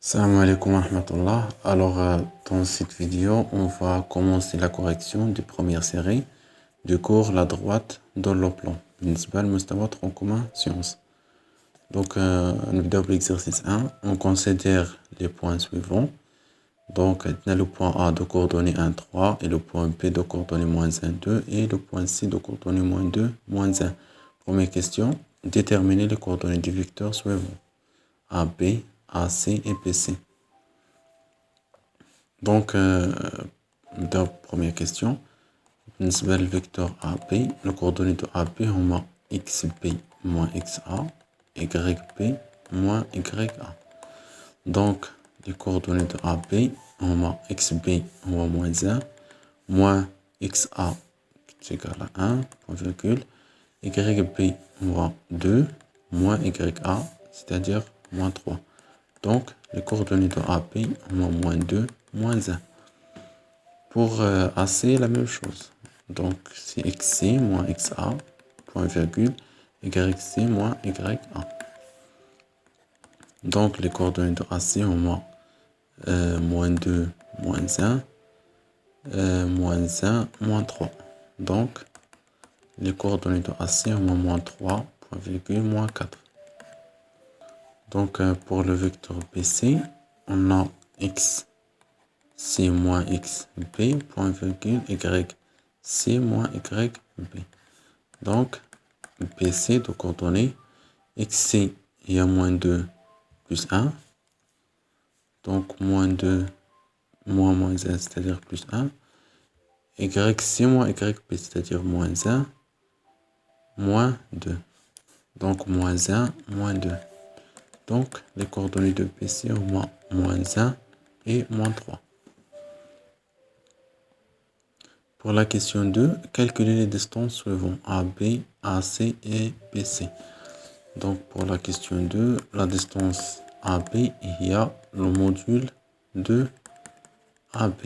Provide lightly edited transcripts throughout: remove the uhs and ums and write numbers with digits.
Salam alaikum wa rahmatullah. Alors, dans cette vidéo, on va commencer la correction de première série du cours La droite dans le plan. بالنسبة لمستوى tronc commun sciences. Donc, نبدأ l'exercice 1. On considère les points suivants. Donc, on a le point A de coordonnées 1, 3 et le point B de coordonnées moins 1, 2 et le point C de coordonnées moins 2, moins 1. Première question. Déterminer les coordonnées du vecteur suivant. AB, AC et BC. Donc, première question. بالنسبة للفيكتور AB, les coordonnées de AB هما XB moins XA, YB moins YA. Donc, les coordonnées de AB هما XB هو moins 1, moins XA est égal à 1, point virgule, YB هو 2, moins YA, c'est-à-dire moins 3. Donc, les coordonnées de AB هما moins 2, moins 1. Pour AC, la même chose. Donc, c'est XC moins XA, point virgule, YC moins YA. Donc, les coordonnées de AC ont moins 2, moins 1, moins 1, moins 3. Donc, les coordonnées de AC ont moins 3, point virgule, moins 4. Donc, pour le vecteur BC, on a X C moins XB, point virgule, YC moins YB. Donc, BC de coordonnées, XC, il y a moins 2 plus 1. Donc, moins 2, moins 1, c'est-à-dire plus 1. YC moins YB, c'est-à-dire moins 1, moins 2. Donc, moins 1, moins 2. Donc, les coordonnées de BC au moins 1 et moins 3. Pour la question 2, calculer les distances suivantes AB, AC et BC. Donc pour la question 2, la distance AB, il y a le module de AB,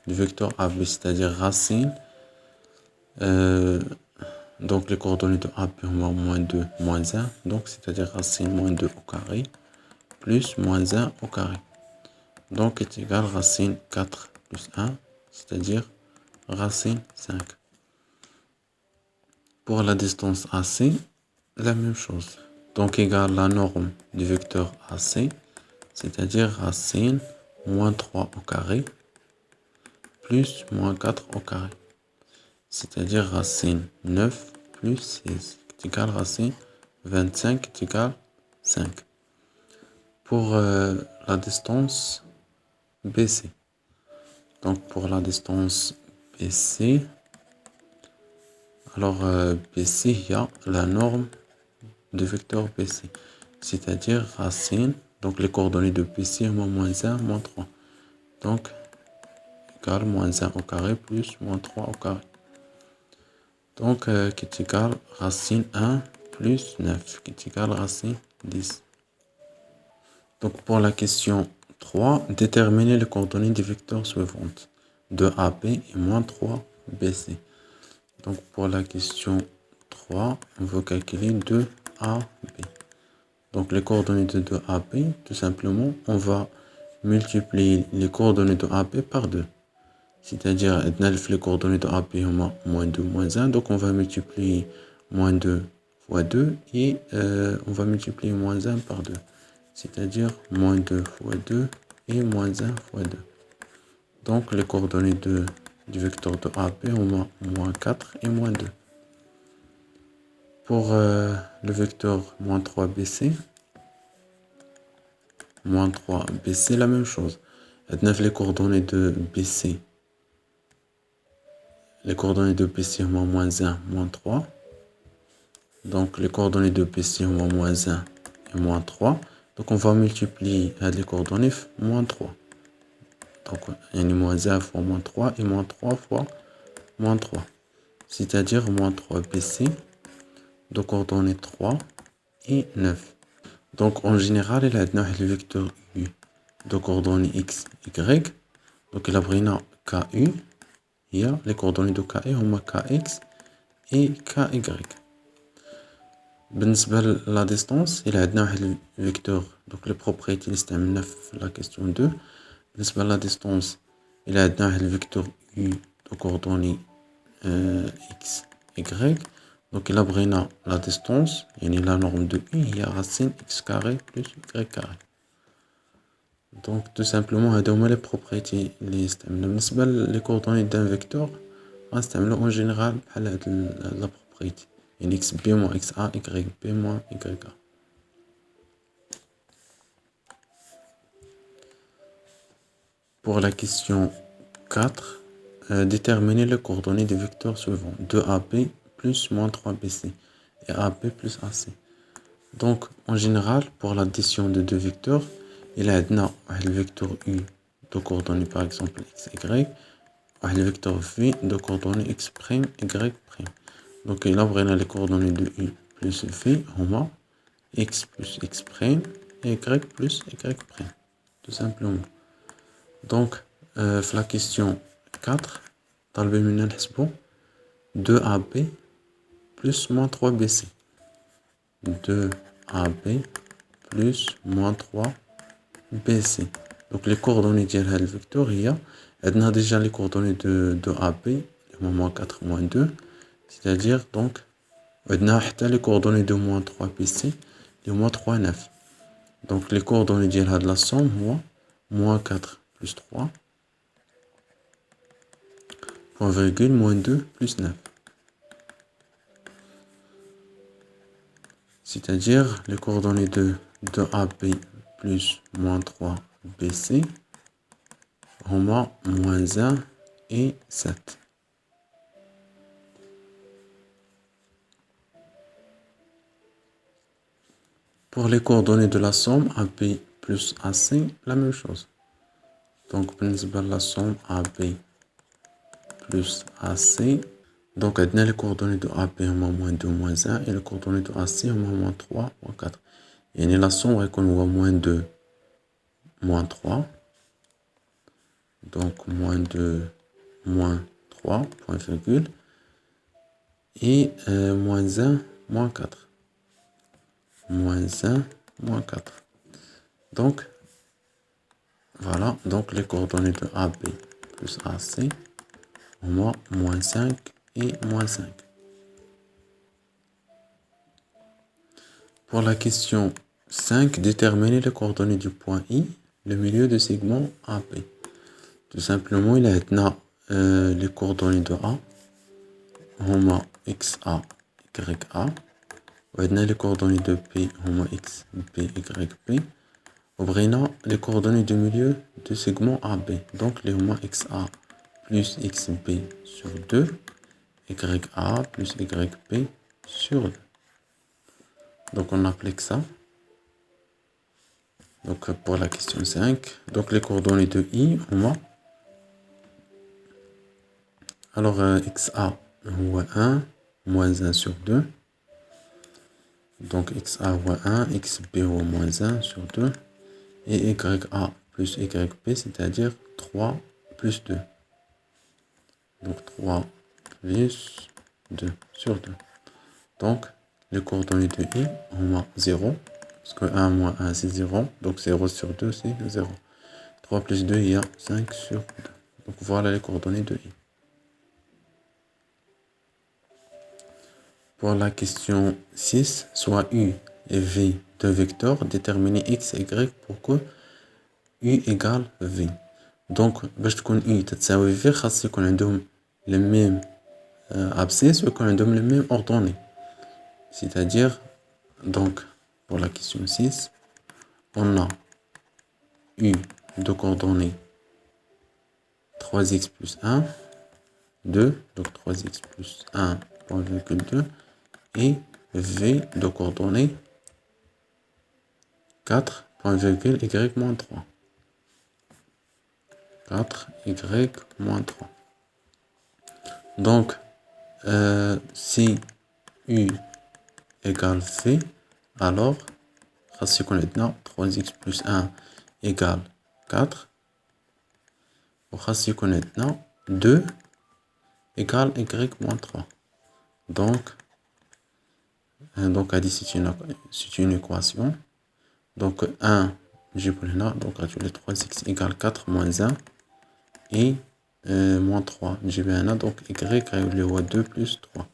du vecteur AB, c'est-à-dire racine. Donc les coordonnées de AB ont moins 2, moins 1, donc c'est-à-dire racine moins 2 au carré, plus moins 1 au carré. Donc est égal racine 4 plus 1, c'est-à-dire racine 5. Pour la distance AC, la même chose. Donc, égale la norme du vecteur AC, c'est-à-dire racine moins 3 au carré, plus moins 4 au carré. C'est-à-dire racine 9 plus 6, est égal racine 25, est égal 5. Pour la distance BC. Donc, pour la distance BC, alors, BC, il y a la norme de vecteur BC, c'est-à-dire racine, donc les coordonnées de BC, moins 1, moins 3. Donc, égal moins 1 au carré plus moins 3 au carré. Donc, qui est égal racine 1 plus 9, qui est égal racine 10. Donc, pour la question 3, déterminer les coordonnées des vecteurs suivantes, 2AB et moins 3BC. Donc, pour la question 3, on veut calculer 2AB. Donc, les coordonnées de 2AB, tout simplement, on va multiplier les coordonnées de AB par 2. C'est-à-dire, les coordonnées de AB, on a moins 2, moins 1. Donc, on va multiplier moins 2 fois 2 et on va multiplier moins 1 par 2. C'est-à-dire, moins 2 fois 2 et moins 1 fois 2. Donc, les coordonnées du vecteur de AB, on a moins 4 et moins 2. Pour le vecteur moins 3BC, moins 3BC, la même chose. Les coordonnées de BC. Les coordonnées de BC ont moins 1, moins 3. Donc, les coordonnées de BC ont moins 1 et moins 3. Donc, on va multiplier les coordonnées moins 3. Donc, il y a moins 1 fois moins 3 et moins 3 fois moins 3. C'est-à-dire moins 3 BC de coordonnées 3 et 9. Donc, en général, il y a le vecteur U de coordonnées X, Y. Donc, il y a KU. Il y a les coordonnées de KU, هما KX et KY. بالنسبة la distance, il y a le vecteur Donc les propriétés نستعملنا في la question 2. بالنسبة la distance il a le vecteur u de coordonnées x, y. Donc il a بغينا la distance يعني la norme de u هي racine x carré plus y carré. Donc tout simplement هادو هما les propriétés اللي استعملنا. بالنسبة les coordonnées d'un vecteur غنستعملو en général بحال هاد la propriété يعني x b moins x a y b moins y a. Pour la question 4, déterminer les coordonnées des vecteurs suivants. 2AB plus moins 3BC et AB plus AC. Donc, en général, pour l'addition de deux vecteurs, il y a le vecteur U de coordonnées par exemple x, y, et le vecteur V de coordonnées x', y'. Donc, il a les coordonnées de U plus V, on x plus x' et y plus y'. Tout simplement. Donc, la question 4, dans le menu 2AB plus moins 3BC. 2AB plus moins 3BC. Donc, les coordonnées de le vecteur, on a déjà les coordonnées de AB, moins 4, moins 2. C'est-à-dire, donc, on a les coordonnées de moins 3BC, et moins 3, 9. Donc, les coordonnées de la somme, moins 4 plus 3, point virgule, moins 2 plus 9. C'est-à-dire les coordonnées de AB plus moins 3 BC, moins 1 et 7. Pour les coordonnées de la somme AB plus AC, la même chose. Donc, la somme AB plus AC. Donc, on a les coordonnées de AB moins 2, moins 1 et les coordonnées de AC moins 3, moins 4. Et la somme est qu'on voit moins 2, moins 3. Donc, moins 2, moins 3, point virgule. Et moins 1, moins 4. Moins 1, moins 4. Donc, voilà. Donc, les coordonnées de AB plus AC, moins 5 et moins 5. Pour la question 5, déterminer les coordonnées du point I, le milieu de segment AB. Tout simplement, il y a les coordonnées de A, XA, YA. On a les coordonnées de P, X, B, YP. On a les coordonnées du milieu du segment AB. Donc, les XA plus XB sur 2, YA plus YP sur 2. Donc, on applique ça. Donc, pour la question 5, donc les coordonnées de I, alors XA, 1, moins 1 sur 2. Donc, XA, 1, XB, moins 1 sur 2. Et YA plus YP, c'est-à-dire 3 plus 2. Donc, 3 plus 2 sur 2. Donc, les coordonnées de I, 0. Parce que 1 moins 1, c'est 0. Donc, 0 sur 2, c'est 0. 3 plus 2, il y a 5 sur 2. Donc, voilà les coordonnées de I. Pour la question 6, soit U et V deux vecteurs, déterminez X et Y pour que U égale V. Donc, باش تكون U تتساوي V, خاص يكون عندهم les mêmes abscisses ou يكون عندهم les mêmes ordonnées. C'est-à-dire, donc, pour la question 6, on a U de coordonnées 3x plus 1, 2, donc 3x plus 1, point virgule 2, et V de coordonnées 4, point virgule y moins 3. 4, y moins 3. Donc, si U égale V, alors, si on est 3x plus 1 égale 4, ou si on est 2 égale y moins 3. Donc, c'est une équation. Donc 1, نجيبو لهنا. Donc غتولي 3x égale 4 moins 1 et moins 3. نجيبها هنا. Donc y غيولي هو 2 plus 3.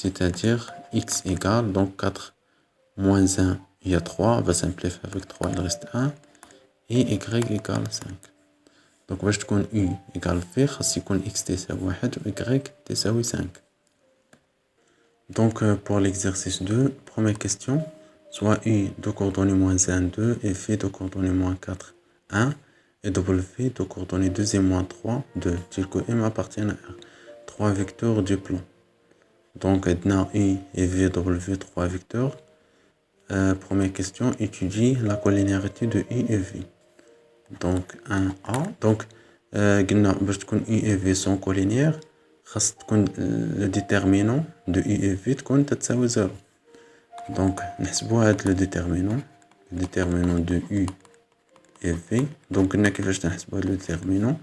C'est-à-dire x égale, donc 4 moins 1, il y a 3, on va simplifier avec 3, il reste 1, et y égale 5. Donc باش تكون u égale v خاص يكون x تساوي 1 و y تساوي 5. Donc pour l'exercice 2, première question, soit u de coordonnées moins 1, 2 et v de coordonnées moins 4, 1 et w de coordonnées 2 et moins 3, 2, tel que m appartient à R. 3 vecteurs du plan. Donc, maintenant, U et V, W, 3 vecteurs. Première question, étudie la collinéarité de U et V. Donc, 1A. Donc, باش تكون U et V sont collinéaires, خاص تكون le déterminant de U et V تكون تتساوي 0. Donc, نحسبوا هاد le déterminant de U et V. Donc, قلنا كيفاش تنحسبوا هاد le déterminant.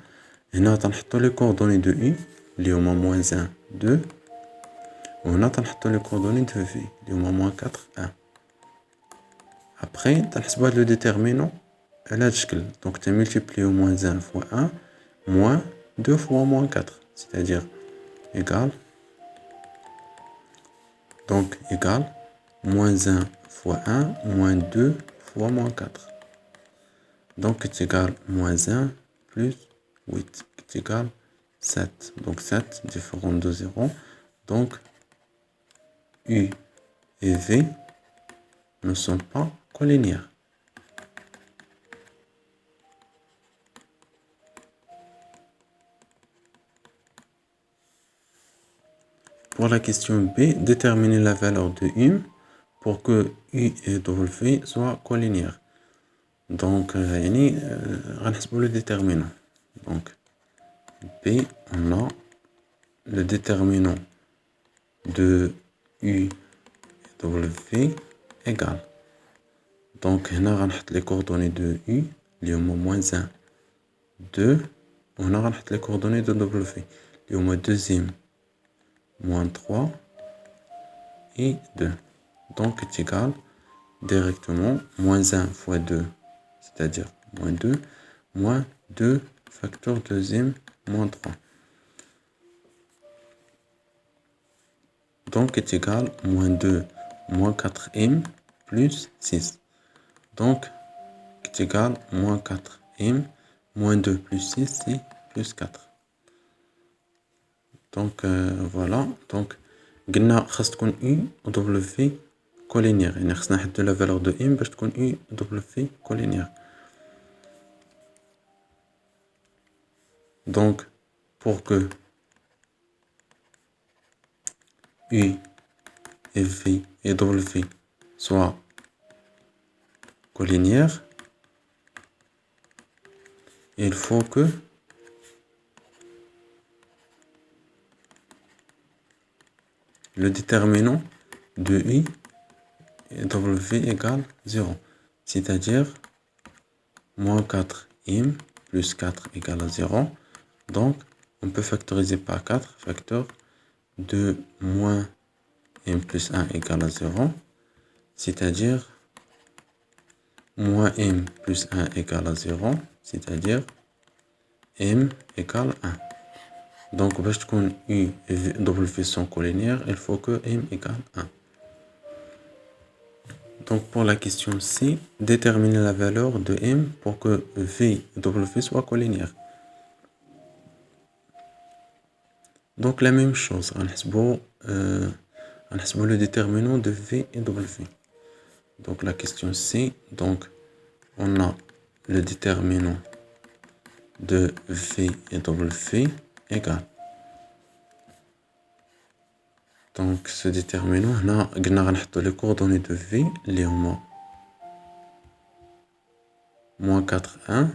هنا تنحطوا les coordonnées de U اللي هما moins 1, 2. وهنا تنحطو لي كوردوني دو في اللي هما موان 4 1. ابخي تنحسبو هاد لو ديتيرمينون على هاد الشكل. دونك تنملتيبليو موان 1 فوا 1 موان 2 فوا موان 4 c'est-à-dire égal. Donc égal moins 1 fois 1 moins 2 fois moins 4. Donc c'est égal moins 1 plus 8 est égal 7. Donc 7 différent de 0. Donc U et V ne sont pas collinéaires. Pour la question B, déterminer la valeur de U pour que U et W soient collinéaires. Donc, on le déterminant. Donc, B, on a le déterminant de U et W égale. Donc, on a les coordonnées de U, les moins 1, 2. On a les coordonnées de W, les deuxième, moins 3 et 2. Donc, c'est égal directement moins 1 fois 2, c'est-à-dire moins 2 facteur deuxième, moins 3. Donc, est égal moins 2, moins 4m plus 6. Donc, est égal moins 4m, moins 2 plus 6, c'est plus 4. Donc, voilà. Donc, قلنا خاص تكون U و W collinéaire. يعني خاصنا نحددو la valeur de M باش تكون U و W collinéaire. Donc, pour que U et V et W soient collinéaires, il faut que le déterminant de U et W égale 0. C'est-à-dire, moins 4m plus 4 égale à 0. Donc, on peut factoriser par 4. Facteur de moins m plus 1 égale à 0. C'est-à-dire, moins m plus 1 égale à 0. C'est-à-dire, m égale 1. Donc, باش تكون U et W sont collinéaires, il faut que m égale 1. Donc, pour la question C, déterminer la valeur de m pour que V et W soient collinéaires. Donc, la même chose, on a le déterminant de V et W. Donc, la question C, donc, on a le déterminant de V et W égale. Donc, ce déterminant, on a les coordonnées de V, les moins 4, 1.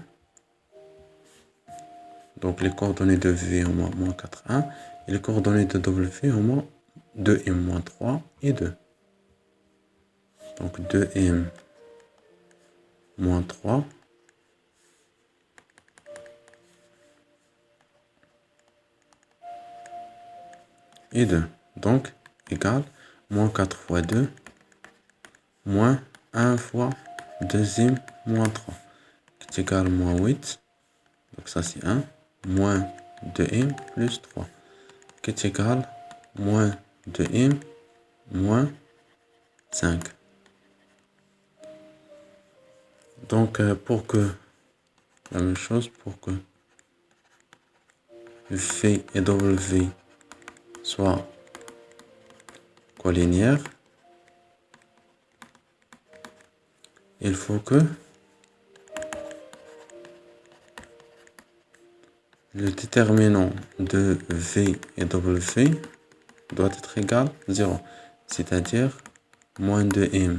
Donc, les coordonnées de V au moins 4, 1. Et les coordonnées de W au moins 2m moins 3 et 2. Donc, 2m moins 3 et 2. Donc, égal moins 4 fois 2 moins 1 fois deuxième moins 3, qui est égal à moins 8. Donc ça c'est 1. Moins 2m plus 3, qui est égal à moins 2m moins 5. Donc pour que, la même chose, pour que V et W soient collinéaires, il faut que le déterminant de V et W doit être égal à 0. C'est-à-dire moins 2m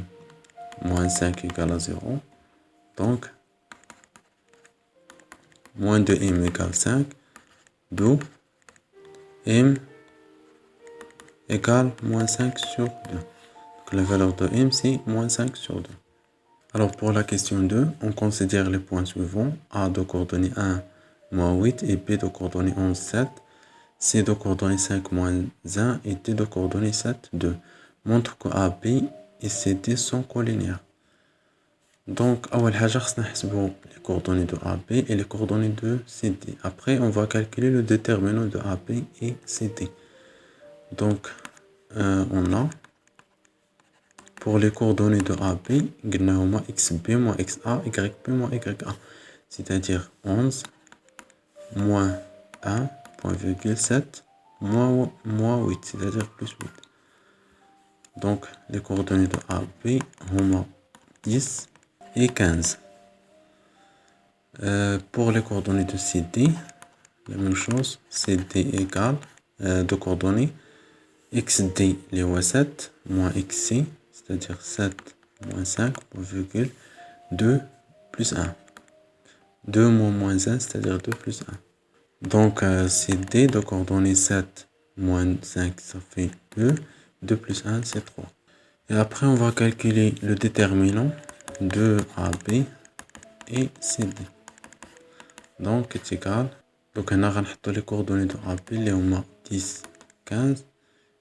moins 5 égale à 0. Donc, moins 2m égale 5, d'où m égale moins 5 sur 2. Donc, la valeur de m, c'est moins 5 sur 2. Alors, pour la question 2, on considère les points suivants. A de coordonnées 1, moins 8, et B de coordonnées 11, 7. C de coordonnées 5, moins 1, et D de coordonnées 7, 2. Montre que A, B et C, D sont collinéaires. Donc, أول حاجة خصنا نحسبوا les coordonnées de AB et les coordonnées de CD. Après, on va calculer le déterminant de AB et CD. Donc, on a, pour les coordonnées de AB, قلنا هما XB moins XA, YB moins YA. C'est-à-dire 11 moins 1,7 moins 8, c'est-à-dire plus 8. Donc, les coordonnées de AB هما 10 et 15. Pour les coordonnées de CD, la même chose, CD égale de coordonnées XD, les 7, moins XC, c'est-à-dire 7 moins 5, virgule 2 plus 1. 2 moins 1, c'est-à-dire 2 plus 1. Donc, CD de coordonnées 7 moins 5, ça fait 2. 2 plus 1, c'est 3. Et après, on va calculer le déterminant de AB et CD. Donc, est égal. Donc, on a les coordonnées de AB, les 10, 15.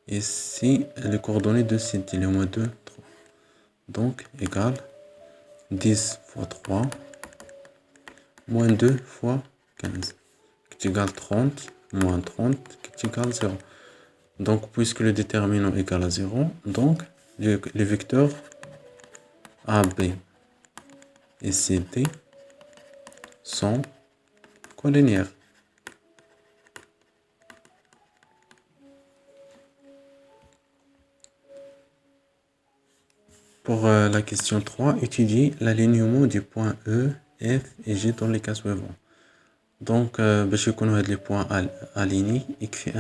Et ici, les coordonnées de CD, les 2, 3. Donc, égal 10 fois 3, moins 2 fois 15, qui est égal 30, moins 30, qui est égal 0. Donc, puisque le déterminant est égal à 0, donc, les vecteurs AB et CD sont collinéaires. Pour la question 3, étudiez l'alignement des points E, F et G dans les cas suivants. Donc, باش يكونوا هاد les points alignés, يكفي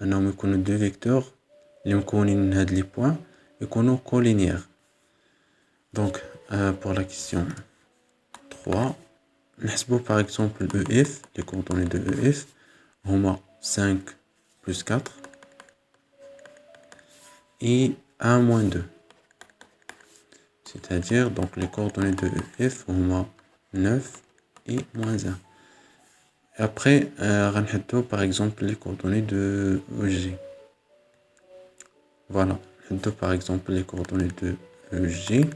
أنهم يكونوا deux vecteurs اللي مكونين من هاد les points يكونوا collinéaires. Donc, pour la question 3, نحسبوا par exemple EF, les coordonnées de EF, هما 5 plus 4 et 1 moins 2. C'est-à-dire, donc, les coordonnées de EF هما 9 et moins 1. Et après, غنحدو par exemple les coordonnées de EG. Voilà, نحدو par exemple les coordonnées de EG.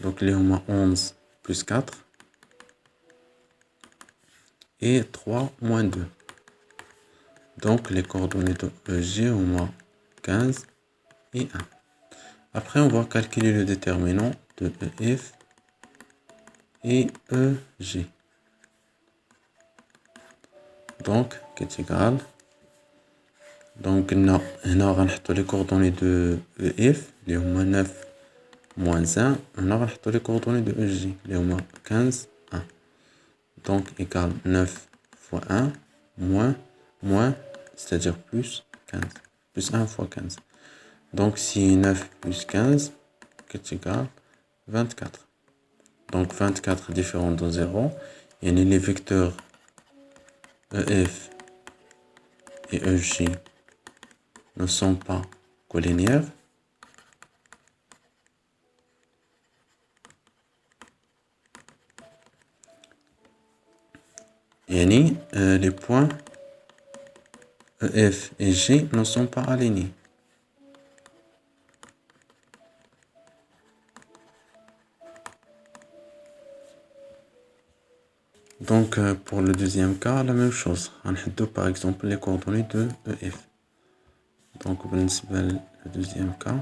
Donc, les هما 11 plus 4 et 3 moins 2. Donc, les coordonnées de EG هما 15 et 1. Après, on va calculer le déterminant de EF et EG. Donc, qui est égal. Donc, on a les coordonnées de EF, les 9 moins 1. On a les coordonnées de EG, les 15, 1. Donc, égal 9 fois 1, moins, c'est-à-dire plus 15. Plus 1 fois 15. Donc, si 9 plus 15, qui est égal 24. Donc, 24 différent de 0. Et les vecteurs EF et EG ne sont pas collinéaires. Et les points EF et G ne sont pas alignés. Donc, pour le deuxième cas, la même chose. On a par exemple les coordonnées de EF. Donc, بالنسبة le deuxième cas.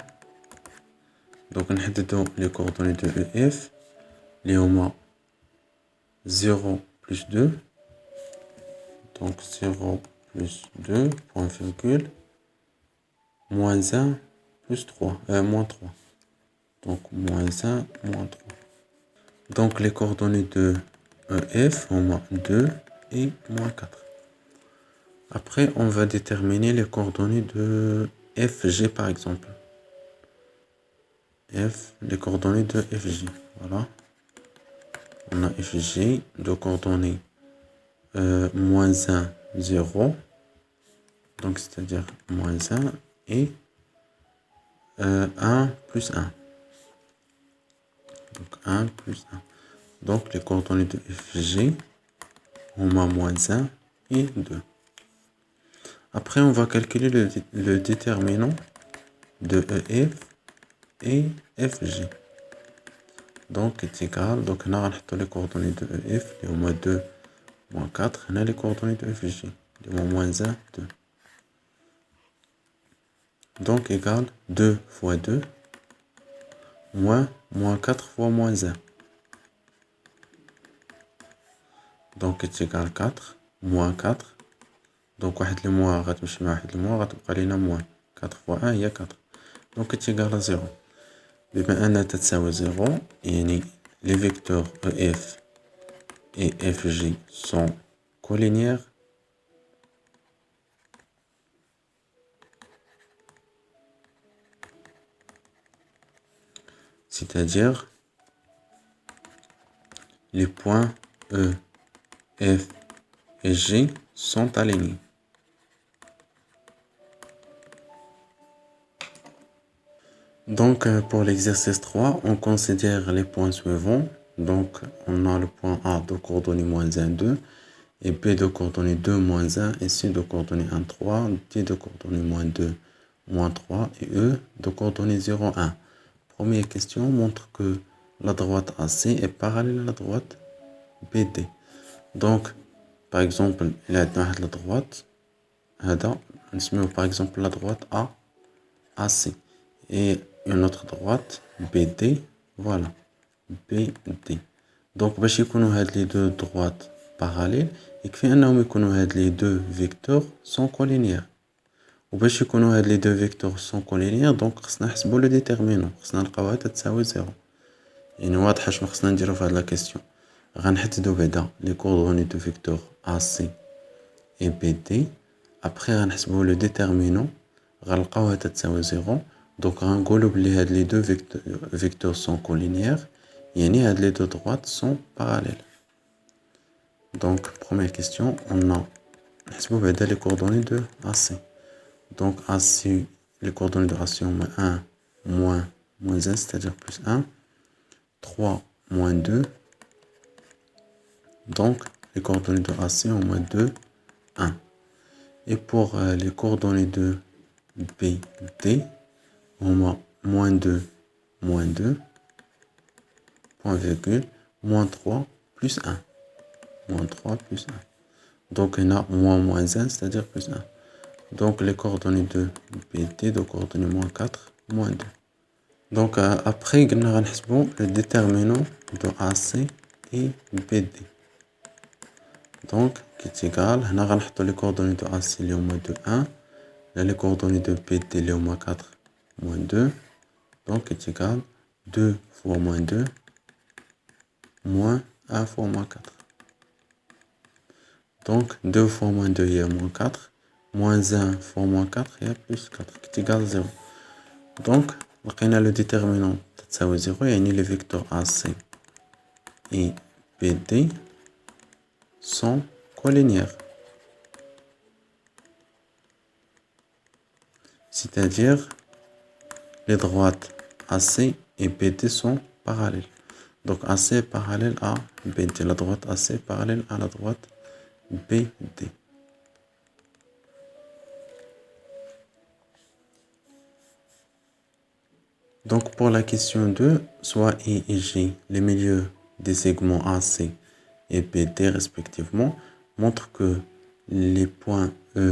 Donc, on a les coordonnées de EF. Les هما 0 plus 2. Donc, 0 plus 2, point virgule. Moins 1 plus 3. Moins 3. Donc, moins 1, moins 3. Donc, les coordonnées de EF, on a 2 et moins 4. Après, on va déterminer les coordonnées de FG, par exemple. Les coordonnées de FG. Voilà. On a FG de coordonnées moins 1, 0. Donc, c'est-à-dire moins 1 et 1 plus 1. Donc, 1 plus 1. Donc, les coordonnées de FG, on a moins 1 et 2. Après, on va calculer le déterminant de EF et FG. Donc, c'est égal. Donc, on a les coordonnées de EF, les moins 2, moins 4. On a les coordonnées de FG, les moins 1, 2. Donc, égal 2 fois 2, moins 4 fois moins 1. Donc, c'est égal 4, moins 4. Donc, واحد الموان غتمشي مع واحد الموان غتبقى لينا موان 4 fois 1 هي 4. Donc, c'est égal à 0. بما أنها تتساوي 0 يعني les vecteurs EF et FG sont collinéaires. C'est-à-dire les points E, F et G sont alignés. Donc, pour l'exercice 3, on considère les points suivants. Donc, on a le point A de coordonnées moins 1, 2, et B de coordonnées 2, moins 1, et C de coordonnées 1, 3, D de coordonnées moins 2, moins 3, et E de coordonnées 0, 1. Première question montre que la droite AC est parallèle à la droite BD. Donc, par exemple, il y a la droite, par exemple la droite AC, et une autre droite BD, voilà, BD. Donc, باش يكونوا هاد les deux droites parallèles, يكفي انهم يكونوا هاد les deux vecteurs sont collinéaires. وباش يكونوا هاد les deux vecteurs sont collinéaires, donc خصنا نحسبوا le déterminant, خصنا نلقاوها تتساوي 0. يعني واضحة شنو خصنا نديرو في هاد لا كيسيون. غنحددو بعدا les coordonnées de vecteurs AC et BD. Après غنحسبو le déterminant, غنلقاوها تتساوي 0. Donc غنقولو بلي هاد les deux vecteurs sont collinéaires, يعني هاد les deux droites sont parallèles. Donc première question, on a نحسبو بعدا les coordonnées de AC. Donc AC, les coordonnées de AC on met 1, moins 1, c'est-à-dire plus 1, 3, moins 2. Donc les coordonnées de AC on met 2, 1. Et pour les coordonnées de BD, on met moins 2, point virgule, moins 3, plus 1. Moins 3, plus 1. Donc on a moins 1, c'est-à-dire plus 1. Donc les coordonnées de BD, de coordonnées moins 4, moins 2. Donc après, on va le déterminant de AC et BD. Donc, qui est égal, on va les coordonnées de AC, les moins 2, 1. Les coordonnées de BD, les moins 4, moins 2. Donc, qui est égal, 2 fois moins 2, moins 1 fois moins 4. Donc, 2 fois moins 2, il y a moins 4. Moins 1 fois moins 4, il y a plus 4, qui est égal à 0. Donc, on a le déterminant تساوي 0, يعني les vecteurs AC et BD sont collinéaires. C'est-à-dire, les droites AC et BD sont parallèles. Donc, AC est parallèle à BD. La droite AC est parallèle à la droite BD. Donc, pour la question 2, soit I et J, les milieux des segments AC et BD respectivement montrent que les points E,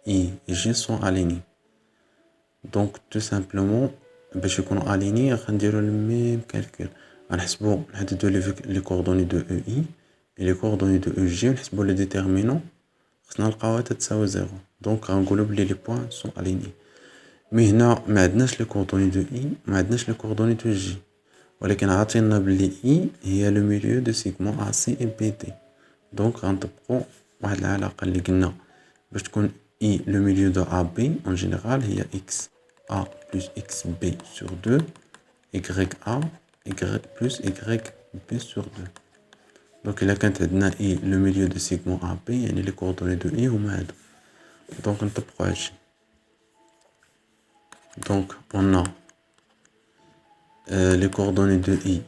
I et G sont alignés. Donc tout simplement باش يكونوا alignés غنديروا le même calcul. غنحسبوا نحددوا les coordonnées de EI et les coordonnées de EG ونحسبوا les déterminants خصنا نلقاوها تساوي 0. Donc غنقولوا بلي les points sont alignés. مي هنا ما عندناش les coordonnées de I ما عندناش les coordonnées de G. ولكن عاطينا بلي I هي le milieu de segment AC et BD. Donc غنطبقوا واحد العلاقة اللي قلنا باش تكون I le milieu de AB en général هي XA plus XB sur 2 YA Y plus YB sur 2. Donc إلا كانت عندنا I le milieu de segment AB يعني les coordonnées de I هما هادو. Donc نطبقوا هادشي. Donc on a les coordonnées de I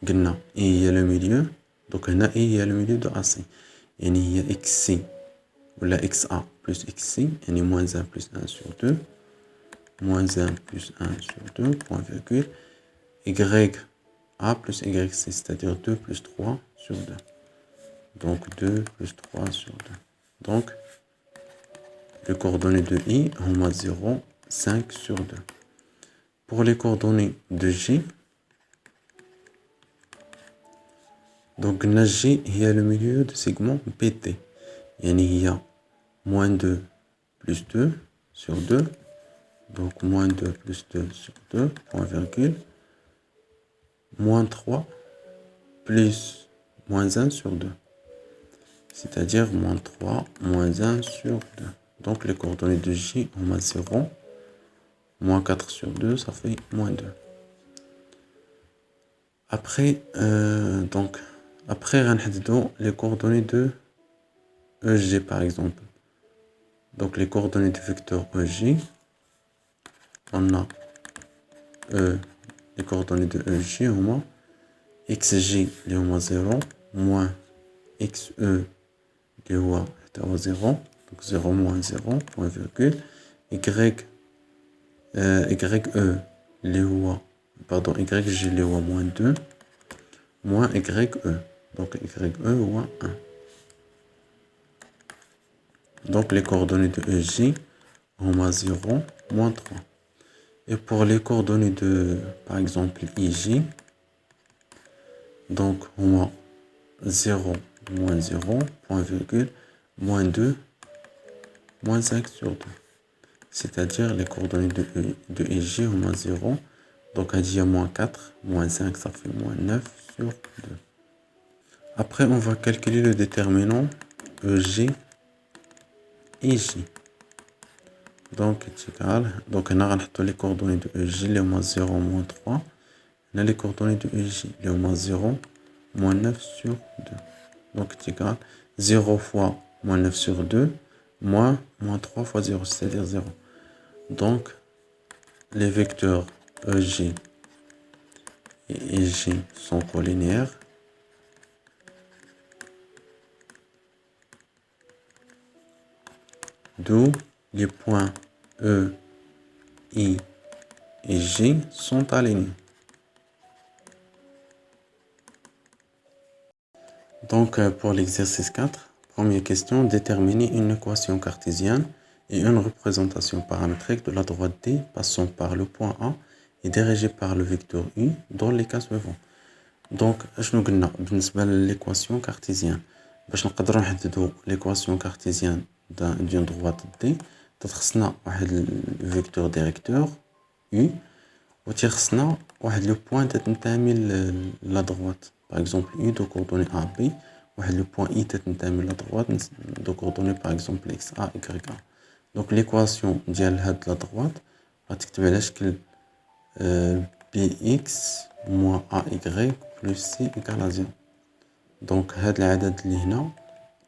قلنا I هي le milieu. Donc هنا I هي le milieu de AC يعني هي XC ولا XA plus XC يعني moins 1 plus 1 sur 2 moins 1 plus 1 sur 2 point virgule YA plus YC c'est-à-dire 2 plus 3 sur 2. Donc 2 plus 3 sur 2. Donc les coordonnées de I هما 0 5 sur 2. Pour les coordonnées de G, donc G هي le milieu de segment PT يعني هي moins 2 plus 2 sur 2 donc moins 2 plus 2 sur 2 point virgule moins 3 plus moins 1 sur 2 c'est-à-dire moins 3 moins 1 sur 2. Donc les coordonnées de J ont 0 moins 4 sur 2 ça fait moins 2. Après donc après غنحددو les coordonnées de EG par exemple. Donc les coordonnées du vecteur EG, on a les coordonnées de EG هما XG اللي هما 0 moins XE اللي هو حتى هو 0 donc 0 moins 0 point virgule YE اللي هو pardon YG اللي هو moins 2 moins YE donc YE هو 1. Donc les coordonnées de EG هما 0 moins 3. Et pour les coordonnées de par exemple IG, donc هما 0 moins 0 point virgule moins 2 moins 5 sur 2. C'est-à-dire les coordonnées de IG هما 0 donc à dire moins 4 moins 5 ça fait moins 9 sur 2. Après on va calculer le déterminant EG IG. Donc est égal donc on a les coordonnées de EG les moins 0 moins 3 on a les coordonnées de EG les moins 0 moins 9 sur 2 donc est égal 0 fois moins 9 sur 2 moins 3 fois 0 c'est-à-dire 0. Donc les vecteurs EG et EG sont collinéaires. D'où les points E, I et G sont alignés. Donc pour l'exercice 4, première question, déterminer une équation cartésienne et une représentation paramétrique de la droite D passant par le point A et dirigée par le vecteur U dans les cas suivants. Donc شنو قلنا بالنسبة l'équation cartésienne باش نقدروا نحددوا l'équation cartésienne d'une droite D تخصنا واحد الفيكتور ديريكتور U وتخصنا واحد لو بوين تنتمي لا droite par exemple U de coordonnées AB واحد لو بوين I تنتمي لا droite de coordonnées par exemple XA YA. Donc l'équation ديال هاد لا droite غتكتب على شكل BX moins AY plus C égale à 0. Donc هاد العدد اللي هنا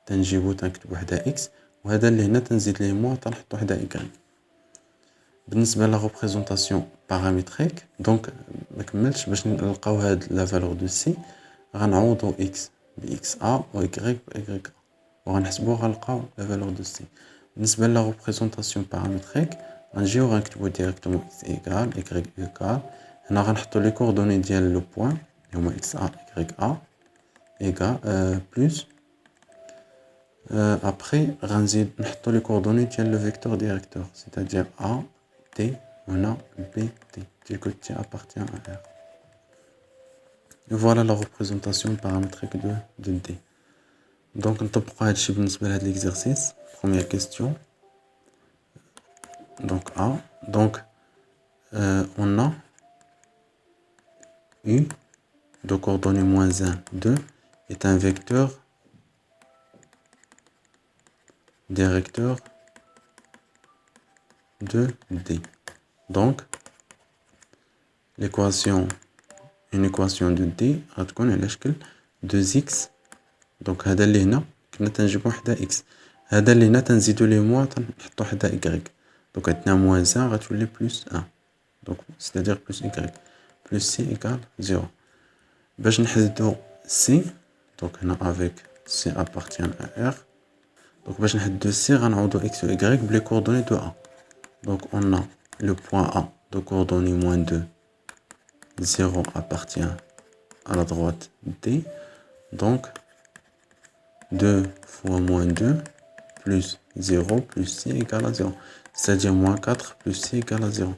تنجيبو تنكتب وحدة X وهذا اللي هنا تنزيد ليه موان تنحط وحدة Y. بالنسبة لا représentation paramétrique donc مكملتش باش نلقاو هاد لا valeur de C غنعوضو X ب XA و Y ب YA وغنحسبو غنلقاو لا valeur de C. بالنسبة لا représentation paramétrique غنجيو غنكتبو directement X égale Y égale هنا غنحطو لي coordonnées ديال لو بوين اللي هما XA YA égale plus après غنزيد نحطو les coordonnées ديال le vecteur directeur, c'est-à-dire A T on a B T dire que T appartient à R. Et voilà la représentation paramétrique de D. Donc نطبقوا هادشي بالنسبة لهاد l'exercice. Première question. Donc A. Donc on a U de coordonnées moins 1, 2 est un vecteur directeur de D. Donc l'équation, une équation de D غتكون على شكل 2x. donc هذا اللي هنا كنا تنجيبو حدا x, هذا اللي هنا تنزيدو ليه موان تنحطو حدا y. donc عندنا موان 1 غتولي بلس 1, donc c'est-à-dire plus y plus c égale 0. باش نحددو c, donc هنا avec c appartient à R. donc باش نحددو c غنعوضو x و y بلي coordonnées de A. donc on a le point A de coordonnées moins 2, 0 appartient à la droite D. donc 2 fois moins 2 plus 0 plus c égale à 0. c'est-à-dire moins 4 plus c égale à 0.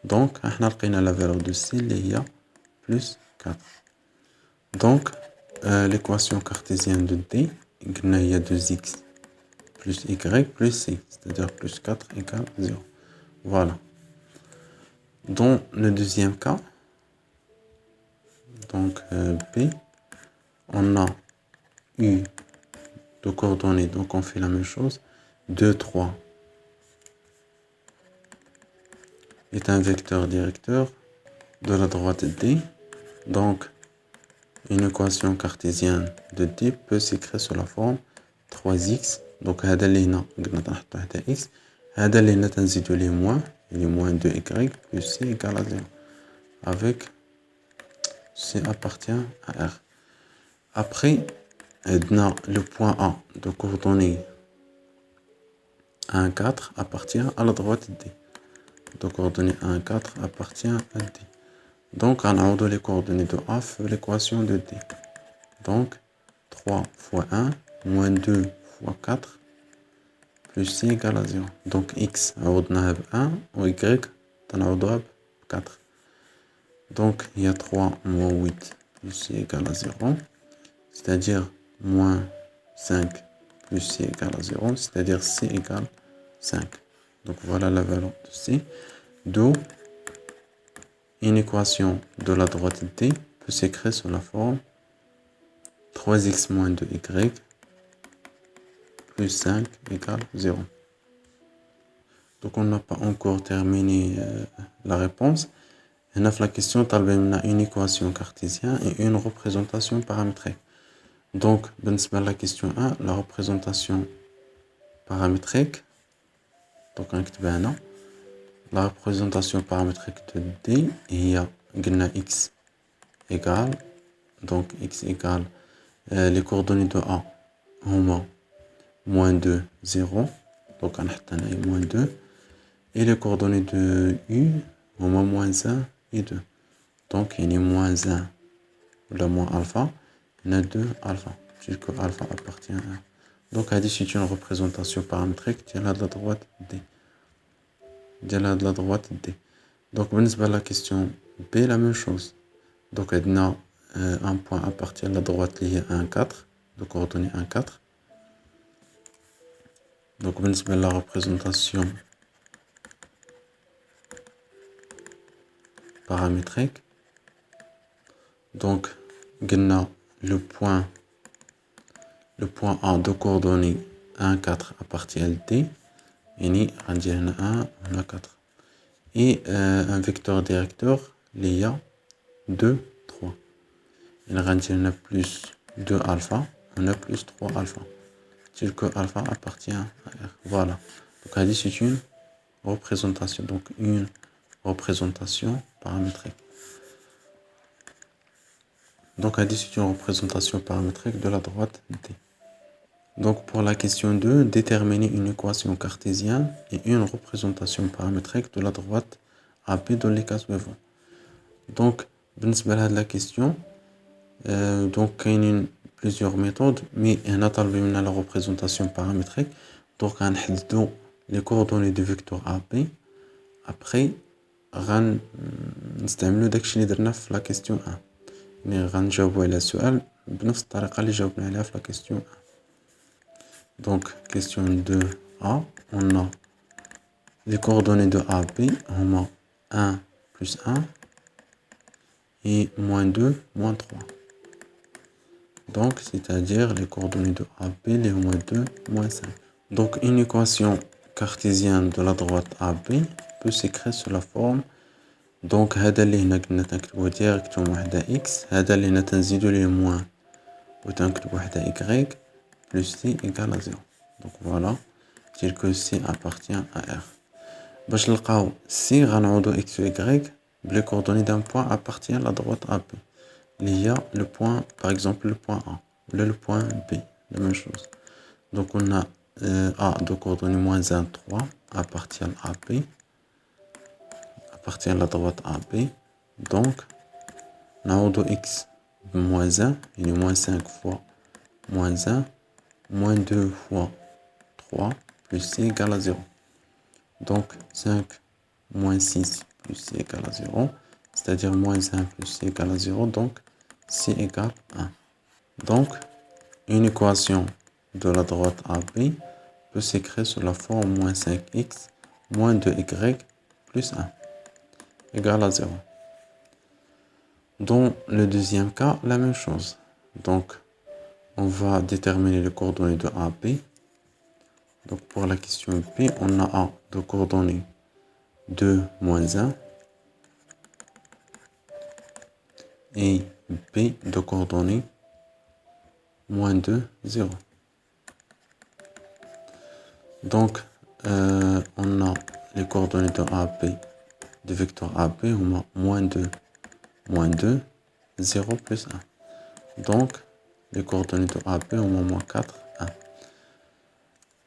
donc احنا لقينا la valeur de c اللي هي plus 4. donc l'équation cartésienne de D قلنا هي 2x plus y plus c, c'est-à-dire plus 4 égale 0. Voilà. Dans le deuxième cas, donc B, on a U de coordonnées, donc on fait la même chose. 2, 3 est un vecteur directeur de la droite D. Donc, une équation cartésienne de D peut s'écrire sous la forme 3x. donc هذا اللي هنا قلنا تنحطو حدا x, هذا اللي هنا تنزيدو ليه موان, اللي moins 2y plus c égale à 0 avec c appartient à R. après عندنا le point A de coordonnées 1, 4 appartient à la droite D. de coordonnées 1, 4 appartient à D. donc غنعوضو les coordonnées de A في l'équation de D. donc 3 fois 1 moins 2 fois 4 plus c égale à 0. donc x عوضناها ب 1 و y تنعوضوها ب 4. donc il y a 3 moins 8 plus c égale à 0, c'est-à-dire moins 5 plus c égale à 0, c'est-à-dire c égale 5. donc voilà la valeur de c, d'où une équation de la droite D peut s'écrire sous la forme 3x moins 2y plus 5 égale 0. donc on n'a pas encore terminé la réponse. هنا في la question طالبين لنا une équation cartésienne et une représentation paramétrique. donc بالنسبة la question 1, la représentation paramétrique, donc غنكتبها هنا. la représentation paramétrique de D هي قلنا x égale, donc x égale les coordonnées de A هما moins 2, 0, donc غنحط هنايا moins 2, et les coordonnées de U هما moins 1 et 2. donc il y a moins 1 ou la moins alpha, il y a 2 alpha, puisque alpha appartient à 1. donc c'est une représentation paramétrique de la droite D. de la droite D. donc بالنسبة la question B, la même chose. donc on a un point à partir de la droite lié à 1, 4, de coordonnées 1, 4. donc بالنسبة la représentation paramétrique, donc قلنا le point A de coordonnées 1, 4 appartient à D, يعني غندير هنا 1 هنا 4, et un vecteur directeur اللي هي 2, 3, يعني غندير هنا plus 2 alpha هنا plus 3 alpha, dire que alpha appartient à R. voilà. donc هذه c'est une représentation, donc une représentation paramétrique. donc c'est une représentation paramétrique de la droite D. donc pour la question 2, déterminer une équation cartésienne et une représentation paramétrique de la droite AB dans les cas suivants. donc بالنسبة لهاد la question, donc كاينين plusieurs méthodes, mais on a la représentation paramétrique. Donc, on a les coordonnées du vecteur AB. Après, on نستعملو داكشي اللي درنا في la question 1. يعني غنجاوبو على السؤال بنفس الطريقة اللي جاوبنا عليها في la question 1. Donc, question 2A, on a les coordonnées de AB, on a 1 plus 1 et moins 2, moins 3. Donc, c'est-à-dire les coordonnées de AB, les moins 2, moins 5. Donc, une équation cartésienne de la droite AB peut s'écrire sous la forme. Donc, هذا اللي هنا قلنا تنكتبوه directement وحدة x, هذا اللي هنا تنزيدو ليه moins وتنكتبو وحدة y, plus c égale à 0. Donc, voilà, dire que c appartient à R. باش نلقاو c غنعوضو x و y les coordonnées d'un point appartient à la droite AB. Il y a le point, par exemple le point A, le point B, la même chose. Donc on a A de coordonnées moins 1, 3 appartient à B, appartient à la droite AB. Donc on a de x moins 1, il est moins 5 fois moins 1, moins 2 fois 3, plus c égale à 0. Donc 5 moins 6 plus c égale à 0, c'est-à-dire moins 1 plus c égale à 0, donc c égale 1. Donc, une équation de la droite AB peut s'écrire sous la forme moins 5x moins 2y plus 1 égale à 0. Dans le deuxième cas, la même chose. Donc, on va déterminer les coordonnées de AB. Donc, pour la question P, on a A de coordonnées 2, moins 1 et B de coordonnées moins 2, 0. Donc, on a les coordonnées de AB, du vecteur AB, on a moins 2, 0 plus 1. Donc, les coordonnées de AB, on a moins 4,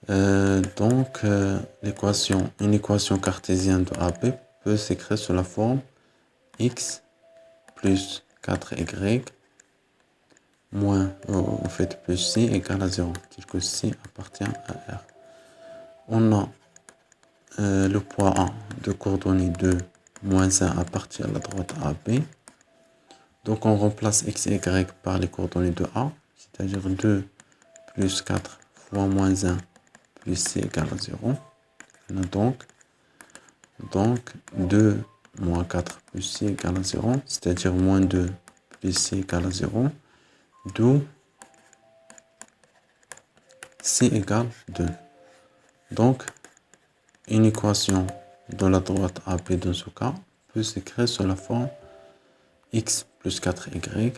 1. Donc, une équation cartésienne de AB peut s'écrire sous la forme x plus 4y moins, en fait, plus c égale à 0. C'est-à-dire que c appartient à R. On a le point A de coordonnées 2, moins 1 appartient à la droite AB. Donc on remplace x et y par les coordonnées de A, c'est-à-dire 2 plus 4 fois moins 1 plus c égale à 0. On a donc 2 moins 4 plus c égale à 0, c'est-à-dire moins 2 plus c égale à 0, d'où c égale 2. Donc, une équation de la droite AB dans ce cas peut s'écrire sous la forme x plus 4y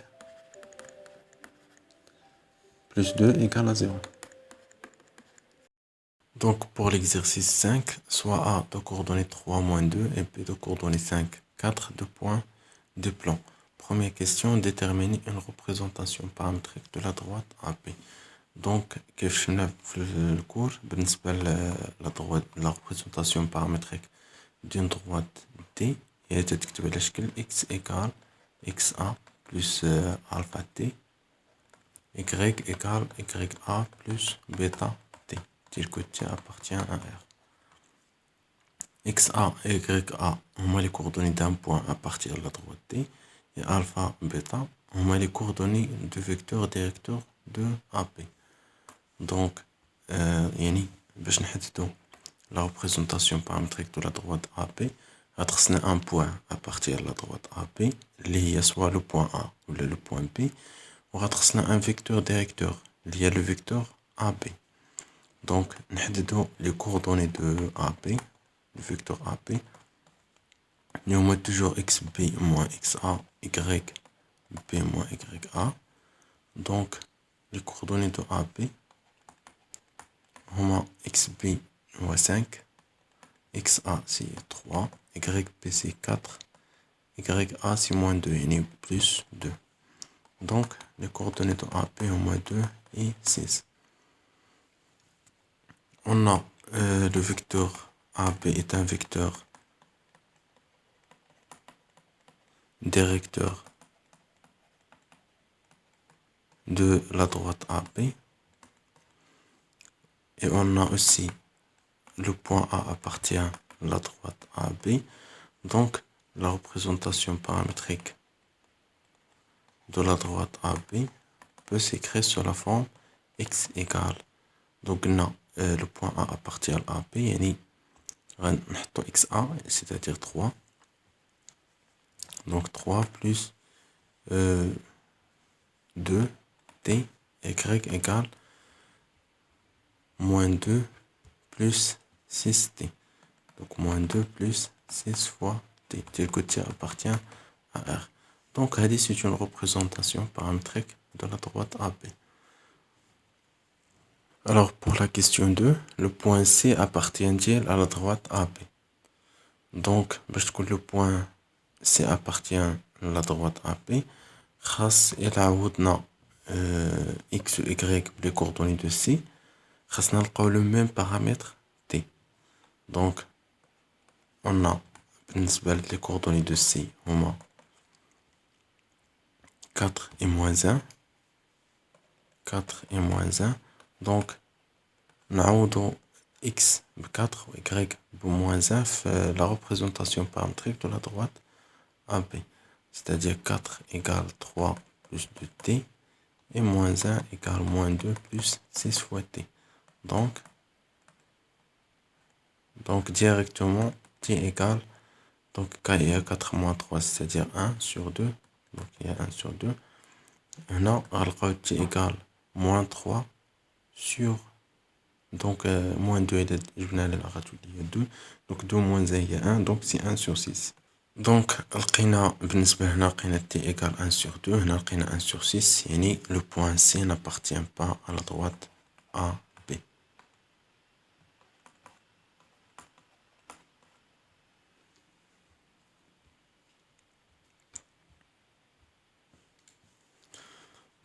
plus 2 égale à 0. Donc pour l'exercice 5, soit A de coordonnées 3 moins 2 et B de coordonnées 5, 4 de points de plan. Première question, déterminer une représentation paramétrique de la droite AB. Donc, كيف شفنا في الكور بالنسبة la représentation paramétrique d'une droite D هي تتكتب على شكل x égale xa plus alpha t, y égale ya plus bêta t, dire que t appartient à R. xa et ya ont les coordonnées d'un point à partir de la droite D, et alpha, bêta ont les coordonnées du vecteur directeur de AB. Donc, باش نحددو la représentation paramétrique de la droite AB, غتخصنا un point à partir de la droite AB, اللي هي soit le point A ou le point B, وغتخصنا un vecteur directeur, اللي هي le vecteur AB. Donc, نحددو les coordonnées de AB, le vecteur AB, اللي هما toujours xb moins xa, yb moins ya. Donc, les coordonnées de AB, هما xb هو 5, xa c'est 3, yb c'est 4, ya c'est moins 2, يعني plus 2. Donc, les coordonnées de AB هما 2 et 6. On a le vecteur AB est un vecteur directeur de la droite AB. Et on a aussi le point A appartient à la droite AB. Donc, la représentation paramétrique de la droite AB peut s'écrire sur la forme x égale. Donc, non, le point A appartient à AB. Yani, xa, c'est-à-dire 3. Donc, 3 plus 2t, y égale moins 2 plus 6t. Donc, moins 2 plus 6 fois t. Tel que t appartient à R. Donc, c'est une représentation paramétrique de la droite AB. Alors, pour la question 2, le point C appartient-il à la droite AB? Donc, parce que le point C appartient à la droite AB, خاص يلعوضنا x ou y les coordonnées de C, خاصنا نلقاو le même paramètre t. Donc, on a بالنسبة les coordonnées de C, on a 4 et moins 1. 4 et moins 1. Donc, نعوضو x ب 4 ou y ب moins 1 في la représentation paramétrique de la droite AB. C'est-à-dire 4 égale 3 plus 2t et moins 1 égale moins 2 plus 6 fois t. Donc directement t égale, donc il y a 4 moins 3, c'est-à-dire 1 sur 2. Donc il y a 1 sur 2. Maintenant, t égale moins 3 sur, donc moins 2, je venais de la rajouter, il y a 2. Donc 2 moins 1, il y a 1, donc c'est 1 sur 6. Donc, لقينا بالنسبة هنا لقينا t égale 1 sur 2, هنا لقينا 1 sur 6, يعني le point C n'appartient pas à la droite AB.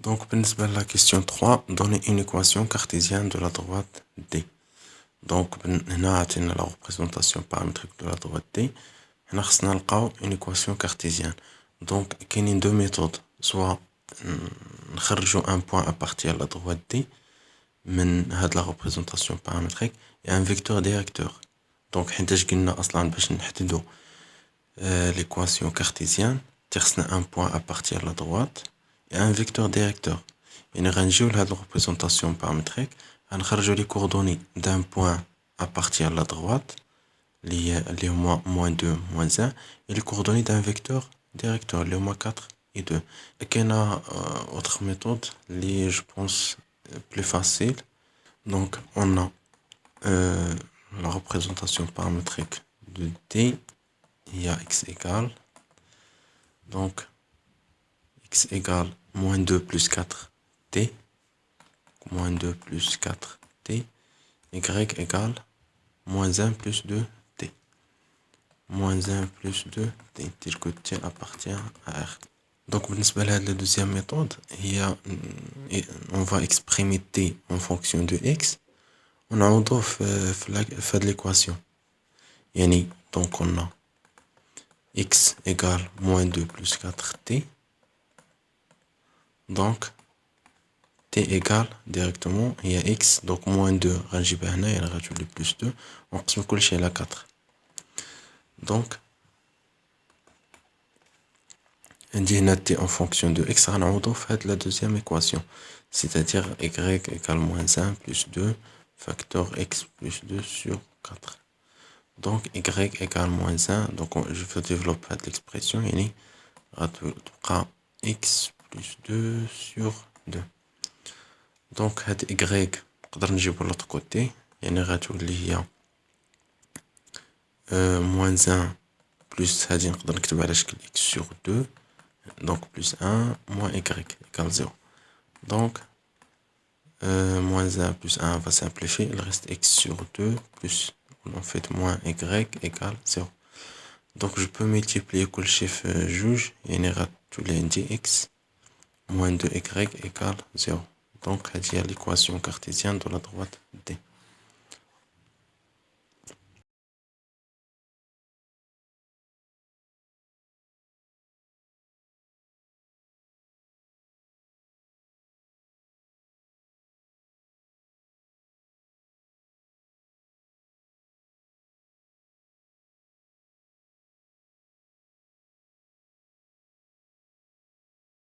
Donc, بالنسبة à la question 3, donnez une équation cartésienne de la droite D. Donc, هنا عطينا la représentation paramétrique de la droite D. هنا خصنا نلقاو une équation cartésienne. Donc, كاينين deux méthodes, soit نخرجو un point à partir de la droite D من هاد la représentation paramétrique et un vecteur directeur. Donc, حيتاش قلنا أصلا باش نحددو l'équation cartésienne, خصنا un point à partir de la droite et un vecteur directeur. يعني غنجيو لهاد la représentation paramétrique, غنخرجو les coordonnées d'un point à partir de la droite, اللي هما moins 2, moins 1, et les coordonnées d'un vecteur directeur, اللي هما 4 et 2. Et كاينة autre méthode, اللي je pense plus facile. Donc, on a la représentation paramétrique de D, il y a x égale, donc x égale moins 2 plus 4t, moins 2 plus 4t, y égale moins 1 plus 2t, moins 1 plus 2t, tel que t appartient à R. Donc, بالنسبة لهاد la deuxième méthode, on va exprimer t en fonction de x. On a fait de l'équation. Donc, on a x égale moins 2 plus 4t. Donc, t égale directement, il y a x, donc moins 2, رنجيبها هنا, il rajoute le plus 2, on قسم كل شيء على 4. Donc, عندي هنا t en fonction de x, غنعوضو في هاد la deuxième équation. C'est-à-dire y égale moins 1 plus 2, facteur x plus 2 sur 4. Donc, y égale moins 1, donc je vais développer l'expression, يعني غتبقى x plus 2 sur 2. Donc, هاد y نقدر نجيبو l'autre côté, يعني غتولي هي moins 1 plus هادي نقدر نكتب على شكل x sur 2, donc plus 1 moins y égale 0. Donc, moins 1 plus 1 va simplifier, il reste x sur 2 plus, en fait, moins y égale 0. Donc, je peux multiplier كل شيء في جوج, يعني غتولي عندي x moins 2y égale 0. Donc, هذه هي l'équation cartésienne de la droite